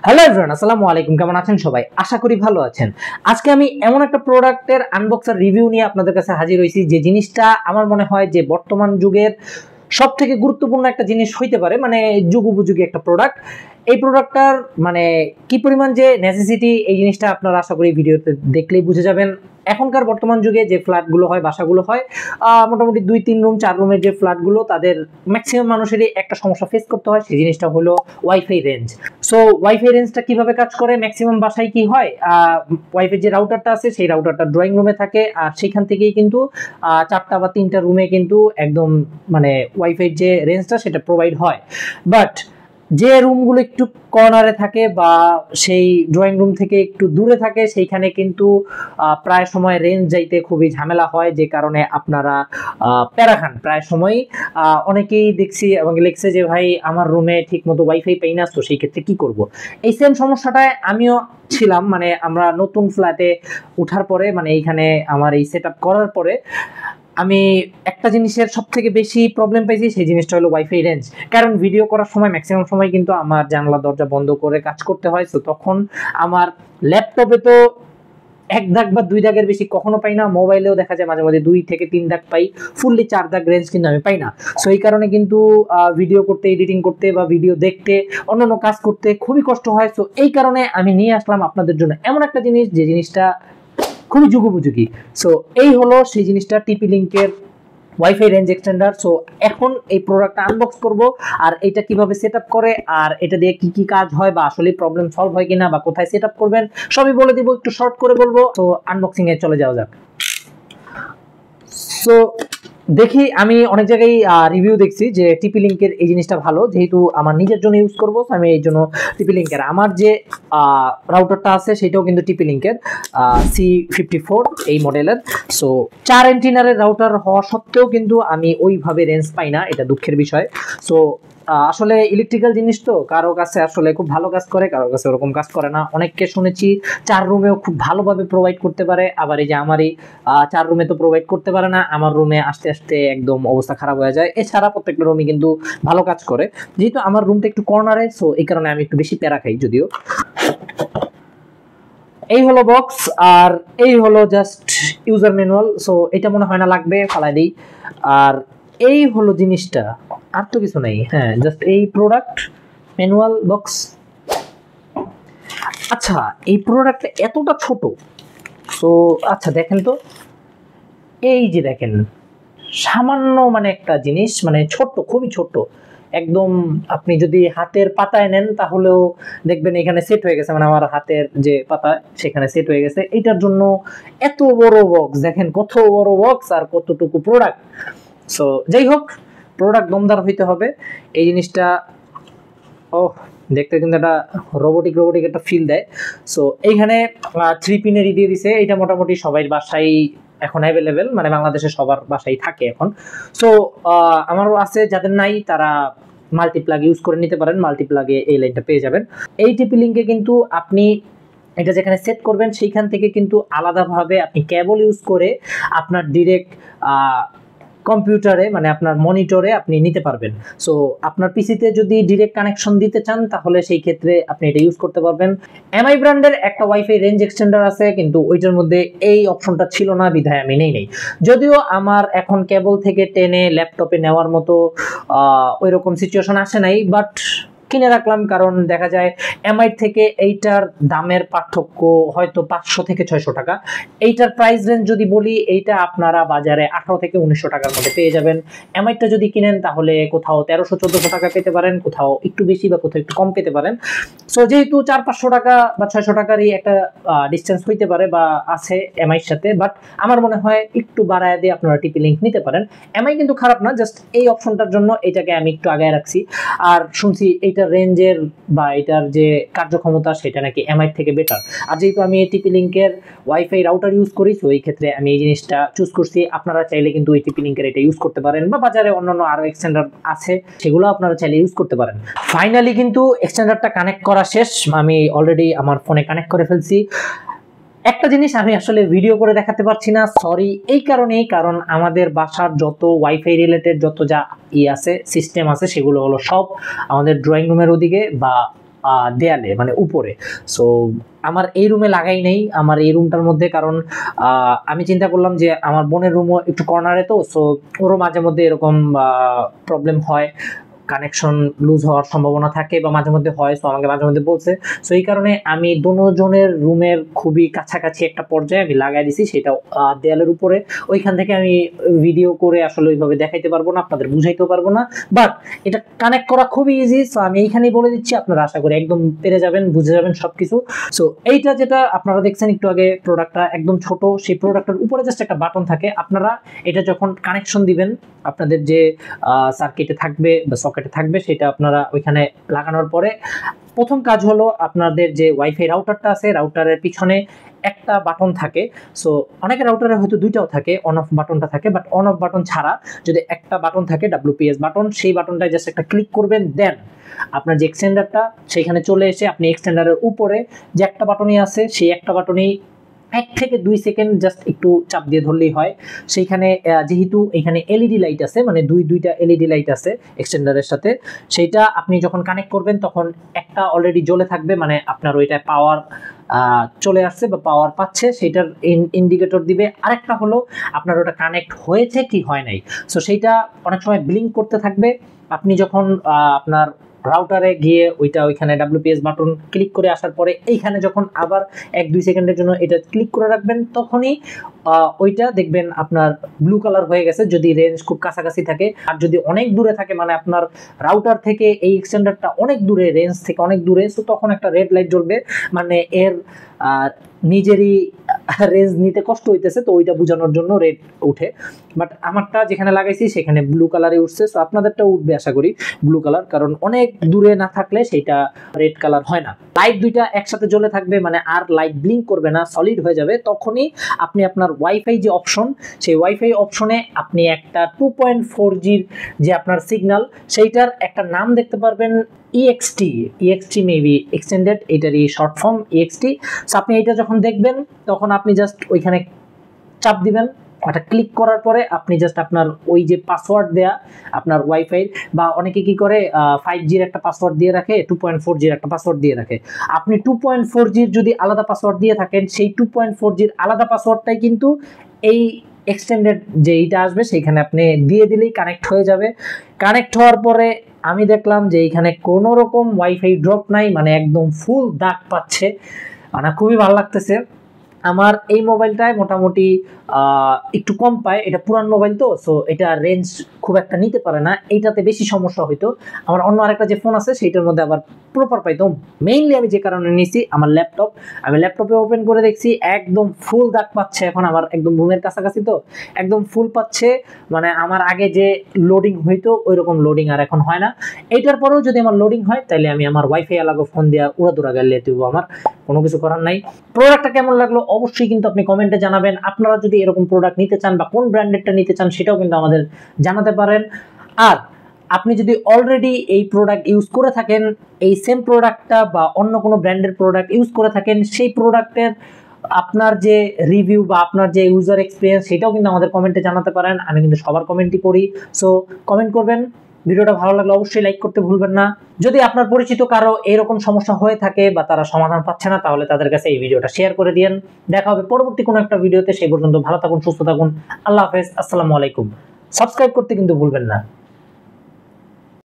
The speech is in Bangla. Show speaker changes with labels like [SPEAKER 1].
[SPEAKER 1] হ্যালো এভরিওয়ান, আসসালামু আলাইকুম। কেমন আছেন সবাই? আশা করি ভালো আছেন। আজকে আমি এমন একটা প্রোডাক্টের আনবক্সার রিভিউ নিয়ে আপনাদের কাছে হাজির হয়েছি যে জিনিসটা আমার মনে হয় যে বর্তমান যুগের সবথেকে গুরুত্বপূর্ণ একটা জিনিস হইতে পারে, মানে যুগ উপযোগী একটা প্রোডাক্ট। এই প্রোডাক্টটার মানে কি পরিমাণ যে নেসেসিটি, এই জিনিসটা আপনারা আশা করি ভিডিওতে দেখলেই বুঝে যাবেন। এখনকার বর্তমান যুগে যে ফ্ল্যাটগুলো হয়, বাসাগুলো হয়, মোটামুটি 2-3 রুম 4 রুমের যে ফ্ল্যাটগুলো, তাদের ম্যাক্সিমাম মানুষেরই একটা সমস্যা ফেস করতে হয়। সেই জিনিসটা হলো ওয়াইফাই রেঞ্জ। সো ওয়াইফাই রেঞ্জটা কিভাবে কাজ করে, ম্যাক্সিমাম বাসায় কি হয়, ওয়াইফাই যে রাউটারটা আছে সেই রাউটারটা ড্রয়িং রুমে থাকে, আর সেখান থেকেই কিন্তু 4টা বা 3টা রুমে কিন্তু একদম মানে ওয়াইফাই যে রেঞ্জটা সেটা প্রোভাইড হয়। বাট যে রুমগুলো একটু কর্নারে থাকে বা সেই ড্রয়িং রুম থেকে একটু দূরে থাকে, সেইখানে কিন্তু প্রায় সময় রেঞ্জ যাইতে খুবই ঝামেলা হয়, যে কারণে আপনারা প্যারা খান প্রায় সময়ই। অনেকেই দেখছি এবং লিখছে যে ভাই আমার রুমে ঠিক মতো ওয়াইফাই পাই না, তো সেই ক্ষেত্রে কি করব। এই সেম সমস্যাটায় আমিও ছিলাম। মানে আমরা নতুন ফ্ল্যাটে উঠার পরে, মানে এইখানে আমার এই সেট আপ করার পরে আমি একটা জিনিসের সব থেকে বেশি প্রবলেম পাইছি, সেই জিনিসটা হলো ওয়াইফাই রেঞ্জ। কারণ ভিডিও করার সময় ম্যাক্সিমাম সময় কিন্তু আমার জানলা দরজা বন্ধ করে কাজ করতে হয়। তো তখন আমার ল্যাপটপে তো 1 দাগ বা 2 দাগের বেশি কখনো পাই না, মোবাইলেও দেখা যায় মাঝে মাঝে 2 থেকে 3 দাগ পাই, ফুললি 4 দাগ রেঞ্জ কিন্তু আমি পাই না। সো এই কারণে কিন্তু ভিডিও করতে, এডিটিং করতে বা ভিডিও দেখতে, অন্যান্য কাজ করতে খুবই কষ্ট হয়। সো এই কারণে আমি নিয়ে আসলাম আপনাদের জন্য এমন একটা জিনিস, যে জিনিসটা খুবই যুগোপযোগী। সো এই হলো সেই জিনিসটা, টিপি লিংকের ওয়াইফাই রেঞ্জ এক্সটেন্ডার। সো এখন এই প্রোডাক্টটা আনবক্স করব, আর এটা কিভাবে সেটআপ করে, আর এটা দিয়ে কি কি কাজ হয়, বা আসলে প্রবলেম সলভ হয় কিনা, বা কোথায় সেটআপ করবেন, সবই বলে দিব। একটু শর্ট করে বলবো। তো আনবক্সিং এ চলে যাওয়া যাক। সো দেখি, আমি অনেক জায়গায় রিভিউ দেখছি যে টিপি লিংকের এই জিনিসটা ভালো, যেহেতু আমার নিজের জন্য ইউজ করবো আমি এই জন্য টিপি লিংকের। আমার যে রাউটারটা আছে সেটাও কিন্তু টিপি লিংকের C54 এই মডেলের। সো 4 অ্যান্টিনারের রাউটার হওয়া সত্ত্বেও কিন্তু আমি ওইভাবে রেঞ্জ পাই না, এটা দুঃখের বিষয়। সো আসলে ইলেকট্রিক্যাল জিনিস তো, কারো কাছে আসলে খুব ভালো কাজ করে, কারো কাছে ওরকম কাজ করে না। অনেককে শুনেছি 4 রুমেও খুব ভালোভাবে প্রোভাইড করতে পারে, আবার এই যে আমারই 4 রুমে তো প্রোভাইড করতে পারে না, আমার রুমে আসতে আসতে একদম অবস্থা খারাপ হয়ে যায়। এছাড়া প্রত্যেকটা রুমই কিন্তু ভালো কাজ করে, যেহেতু আমার রুমটা একটু কর্নারে, সো এই কারণে আমি একটু বেশি প্যারা খাই। যদিও এই হলো বক্স, আর এই হলো জাস্ট ইউজার ম্যানুয়াল। সো এটা মনে হয় না লাগবে, ফালাই দিই। আর এই হলো জিনিসটা, আর তো কিছু নাই। হ্যাঁ, জাস্ট এই প্রোডাক্ট ম্যানুয়াল বক্স। আচ্ছা, এই প্রোডাক্টটা এতটা ছোট। সো আচ্ছা দেখেন তো, এই যে দেখেন, সামান্য মানে একটা জিনিস, মানে ছোট্ট, খুবই ছোট্ট একদম। আপনি যদি হাতের পাতায় নেন তাহলেও দেখবেন এখানে সেট হয়ে গেছে, মানে আমার হাতের যে পাতা সেখানে সেট হয়ে গেছে। এটার জন্য এত বড় বক্স, দেখেন কত বড় বক্স আর কতটুকু প্রোডাক্ট। সো যাই হোক, প্রোডাক্ট দমদার হইতে হবে এই জিনিসটা। ও দেখতে কিন্তু একটা রোবোটিক একটা ফিল দেয়। সো এইখানে 3 পিনের দিয়ে দিছে। এটা মোটামুটি সবাই বাসায় এখন অ্যাভেলেবেল, মানে বাংলাদেশে সবার বাসায় থাকে এখন। সো আমারও আছে, যাদের নাই তারা মাল্টিপ্লাগ ইউজ করে নিতে পারেন, মাল্টিপ্লাগে এই লাইনটা পেয়ে যাবেন। এই টিপি লিঙ্কে কিন্তু আপনি এটা যেখানে সেট করবেন সেইখান থেকে কিন্তু আলাদাভাবে আপনি কেবল ইউজ করে আপনার ডিরেক্ট কম্পিউটারে, মানে আপনার মনিটরে আপনি নিতে পারবেন। সো আপনার পিসিতে যদি ডিরেক্ট কানেকশন দিতে চান তাহলে সেই ক্ষেত্রে আপনি এটা ইউজ করতে পারবেন। এমআই ব্র্যান্ডের একটা ওয়াইফাই রেঞ্জ এক্সটেন্ডার আছে, কিন্তু ওইটার মধ্যে এই অপশনটা ছিল না, বিধায় আমি নেই। যদিও আমার এখন কেবল থেকে টেনে ল্যাপটপে নেওয়ার মতো ওইরকম সিচুয়েশন আসে নাই, বাট কিনে রাখলাম। কারণ দেখা যায় এমআই থেকে এইটার দামের পার্থক্য হয়তো 500 থেকে 600 টাকা। এইটার প্রাইস রেঞ্জ যদি বলি, এইটা আপনারা বাজারে 18 থেকে 1900 টাকার মধ্যে পেয়ে যাবেন। এমআইটা যদি কিনেন তাহলে কোথাও 1300-1400 টাকা পেতে পারেন, কোথাও একটু বেশি বা কোথাও একটু কম পেতে পারেন। সো যেহেতু 400-500 টাকা বা 600 টাকারই একটা ডিস্টেন্স হইতে পারে বা আছে এমআইয়ের সাথে, বাট আমার মনে হয় একটু বাড়ায় দিয়ে আপনারা টিপি লিঙ্ক নিতে পারেন। এমআই কিন্তু খারাপ না, জাস্ট এই অপশনটার জন্য এটাকে আমি একটু আগায় রাখছি। আর শুনছি এইটার রেঞ্জের বা এটার যে কার্যক্ষমতা সেটা নাকি এমআই থেকে বেটার। আর যেহেতু আমি এই টিপি লিঙ্কের ওয়াইফাই রাউটার ইউজ করি, তো এই ক্ষেত্রে আমি এই জিনিসটা চুজ করছি। আপনারা চাইলে কিন্তু এই টিপি লিঙ্কের এটা ইউজ করতে পারেন, বা বাজারে অন্যান্য আরো এক্সটেন্ডার আছে, সেগুলো আপনারা চাইলে ইউজ করতে পারেন। ফাইনালি কিন্তু এক্সটেন্ডারটা কানেক্ট করা শেষ, আমি অলরেডি আমার ফোনে কানেক্ট করে ফেলছি। একটা জিনিস আমি আসলে ভিডিও করে দেখাতে পারছি না, সরি। এই কারণেই, কারণ আমাদের বাসার যত ওয়াইফাই রিলেটেড যত যা আছে সিস্টেম আছে, সেগুলো হলো সব আমাদের ড্রয়িং রুমের ওদিকে বা দেয়ালে মানে উপরে। সো আমার এই রুমে লাগাই নেই, আমার এই রুমটার মধ্যে, কারণ আমি চিন্তা করলাম যে আমার বোনের রুমও একটু কর্নারে, তো সো ওরও মাঝে মধ্যে এরকম প্রবলেম হয়, কানেকশন লুজ হওয়ার সম্ভাবনা থাকে বা মাঝে মধ্যে হয়। সো আমাকে মাঝে মধ্যে বলছে, সো এই কারণে আমি দুজনের রুমের খুবই কাছাকাছি একটা পর্যায়ে আমি লাগাই দিছি, সেটা দেয়ালের উপরে। ওইখান থেকে আমি ভিডিও করে আসলে ওইভাবে দেখাইতে পারবো না, আপনাদের বুঝাইতেও পারবো না, বাট এটা কানেক্ট করা খুবই ইজি। সো আমি এইখানেই বলে দিচ্ছি, আপনারা আশা করি একদম পেরে যাবেন, বুঝে যাবেন সবকিছু। সো এইটা যেটা আপনারা দেখছেন একটু আগে, প্রোডাক্টটা একদম ছোট, সেই প্রোডাক্টের উপরে জাস্ট একটা বাটন থাকে। আপনারা এটা যখন কানেকশন দিবেন, আপনাদের যে সার্কিটে থাকবে বা সকেটে থাকবে, সেটা আপনারা ওইখানে লাগানোর পরে প্রথম কাজ হলো আপনাদের যে ওয়াইফাই রাউটারটা আছে, রাউটারের পিছনে একটা বাটন থাকে। সো অনেকের রাউটারে হয়তো দুইটাও থাকে, অন অফ বাটনটা থাকে, বাট অন অফ বাটন ছাড়া যদি একটা বাটন থাকে WPS বাটন, সেই বাটনটায় জাস্ট একটা ক্লিক করবেন, দেন আপনার যে এক্সটেন্ডারটা সেইখানে চলে এসে আপনি এক্সটেন্ডারের উপরে যে একটা বাটনই আছে, সেই একটা বাটনেই 1 থেকে 2 সেকেন্ড জাস্ট একটু চাপ দিয়ে ধরলেই হয়। সেইখানে যেহেতু এখানে এলইডি লাইট আছে, মানে দুইটা এলইডি লাইট আছে এক্সটেন্ডারের সাথে, সেইটা আপনি যখন কানেক্ট করবেন তখন একটা অলরেডি জ্বলে থাকবে, মানে আপনার ওইটায় পাওয়ার চলে আসছে বা পাওয়ার পাচ্ছে, সেটার ইন্ডিকেটর দিবে। আরেকটা হলো আপনার ওটা কানেক্ট হয়েছে কি হয় নাই, সো সেইটা অনেক সময় ব্লিঙ্ক করতে থাকবে। আপনি যখন আপনার রাউটারে গিয়ে ওইখানে WPS বাটন ক্লিক করে আসার পরে এইখানে যখন আবার 1-2 সেকেন্ডের জন্য এটা ক্লিক করে রাখবেন, তখনই ওইটা দেখবেন আপনার ব্লু কালার হয়ে গেছে, যদি রেঞ্জ খুব কাছাকাছি থাকে। আর যদি অনেক দূরে থাকে, মানে আপনার রাউটার থেকে এই এক্সটেন্ডারটা অনেক দূরে, রেঞ্জ থেকে অনেক দূরে, সো তখন একটা রেড লাইট জ্বলবে, মানে এর নিজেরই রেঞ্জ নিতে কষ্ট হইতেছে, তো ওইটা বোঝানোর জন্য রেড উঠে। বাট আমারটা যেখানে লাগাইছি সেখানে ব্লু কালারে উঠছে, সো আপনাদেরটা উঠবে আশা করি ব্লু কালার, কারণ অনেক দূরে না থাকলে সেইটা রেড কালার হয় না। লাইট দুইটা একসাথে জ্বলে থাকবে, মানে আর লাইট ব্লিঙ্ক করবে না, সলিড হয়ে যাবে। তখনই আপনি আপনার ওয়াইফাই যে অপশন, সেই ওয়াইফাই অপশনে আপনি একটা 2.4G যে আপনার সিগন্যাল, সেইটার একটা নাম দেখতে পারবেন, EXT মেবি এক্সটেন্ডেড, এটারই শর্ট ফর্ম EXT। সো আপনি এটা যখন দেখবেন তখন আপনি জাস্ট ওইখানে চাপ দিবেন, এটা ক্লিক করার পরে আপনি জাস্ট আপনার ওই যে পাসওয়ার্ড দেয়া আপনার ওয়াইফাই, বা অনেকে কি করে 5Gর একটা পাসওয়ার্ড দিয়ে রাখে, 2.4Gর একটা পাসওয়ার্ড দিয়ে রাখে। আপনি 2.4Gর যদি আলাদা পাসওয়ার্ড দিয়ে থাকেন, সেই 2.4Gর আলাদা পাসওয়ার্ডটাই কিন্তু এই এক্সটেন্ডেড যে এইটা আসবে সেইখানে আপনি দিয়ে দিলেই কানেক্ট হয়ে যাবে। কানেক্ট হওয়ার পরে আমি দেখলাম যে এইখানে কোনো রকম ওয়াইফাই ড্রপ নাই, মানে একদম ফুল দাগ পাচ্ছে, মানে খুবই ভালো লাগতেছে। আমার এই মোবাইলটায় মোটামুটি একটু কম পায়, এটা পুরান মোবাইল তো, সো এটা রেঞ্জ খুব একটা নিতে পারে না, এইটাতে বেশি সমস্যা হইতো। আমার অন্য আরেকটা যে ফোন আছে সেইটার মধ্যে আবার প্রপার পাইতো। মেইনলি আমি যে কারণে নিয়েছি আমার ল্যাপটপ, আমি ল্যাপটপে ওপেন করে দেখছি একদম ফুল দাগ পাচ্ছে, এখন আমার একদম রুমের কাছাকাছি তো একদম ফুল পাচ্ছে, মানে আমার আগে যে লোডিং হইতো ওই রকম লোডিং আর এখন হয় না। এইটার পরেও যদি আমার লোডিং হয় তাহলে আমি আমার ওয়াইফাই আলাদা ফোন দিয়ে উড়াদুরা গেলে দিব, আমার কোনো কিছু করার নাই। প্রোডাক্টটা কেমন লাগলো অবশ্যই কিন্তু আপনি কমেন্টে জানাবেন। আপনারা যদি এরকম প্রোডাক্ট নিতে চান বা কোন ব্র্যান্ডেরটা নিতে চান সেটাও কিন্তু আমাদের জানাতে পারেন। আর আপনি যদি অলরেডি এই প্রোডাক্ট ইউজ করে থাকেন, এই সেম প্রোডাক্টটা বা অন্য কোনো ব্র্যান্ডের প্রোডাক্ট ইউজ করে থাকেন, সেই প্রোডাক্টের আপনার যে রিভিউ বা আপনার যে ইউজার এক্সপিরিয়েন্স সেটাও কিন্তু আমাদের কমেন্টে জানাতে পারেন। আমি কিন্তু সবার কমেন্টই করি, সো কমেন্ট করবেন। ভিডিওটা ভালো লাগলে অবশ্যই লাইক করতে ভুলবেন না। যদি আপনার পরিচিত কারো এরকম সমস্যা হয়ে থাকে বা তারা সমাধান পাচ্ছে না, তাহলে তাদের কাছে এই ভিডিওটা শেয়ার করে দিন। দেখা হবে পরবর্তী কোনো একটা ভিডিওতে, সেই পর্যন্ত ভালো থাকুন, সুস্থ থাকুন। আল্লাহ হাফেজ, আসসালামু আলাইকুম। সাবস্ক্রাইব করতে কিন্তু ভুলবেন না।